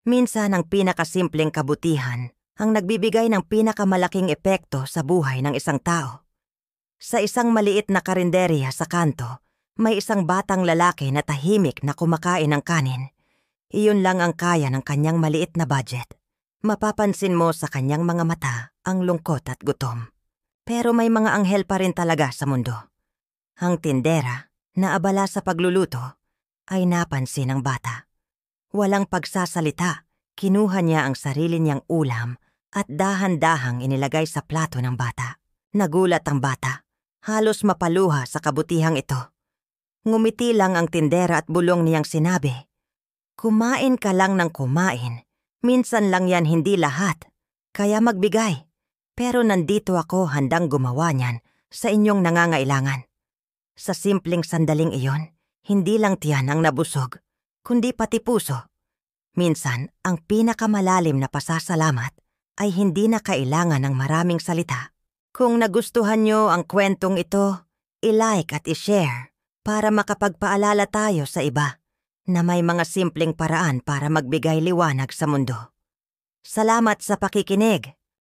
Minsan ang pinakasimpleng kabutihan ang nagbibigay ng pinakamalaking epekto sa buhay ng isang tao. Sa isang maliit na karinderya sa kanto, may isang batang lalaki na tahimik na kumakain ng kanin. Iyon lang ang kaya ng kanyang maliit na budget. Mapapansin mo sa kanyang mga mata ang lungkot at gutom. Pero may mga anghel pa rin talaga sa mundo. Ang tindera, na abala sa pagluluto, ay napansin ng bata. Walang pagsasalita, kinuha niya ang sarili niyang ulam at dahan-dahang inilagay sa plato ng bata. Nagulat ang bata, halos mapaluha sa kabutihang ito. Ngumiti lang ang tindera at bulong niyang sinabi, "Kumain ka lang ng kumain. Minsan lang yan, hindi lahat. Kaya magbigay. Pero nandito ako handang gumawa niyan sa inyong nangangailangan." Sa simpleng sandaling iyon, hindi lang tiyan ang nabusog, kundi pati puso. Minsan, ang pinakamalalim na pasasalamat ay hindi na kailangan ng maraming salita. Kung nagustuhan nyo ang kwentong ito, i-like at i-share para makapagpaalala tayo sa iba na may mga simpleng paraan para magbigay liwanag sa mundo. Salamat sa pakikinig.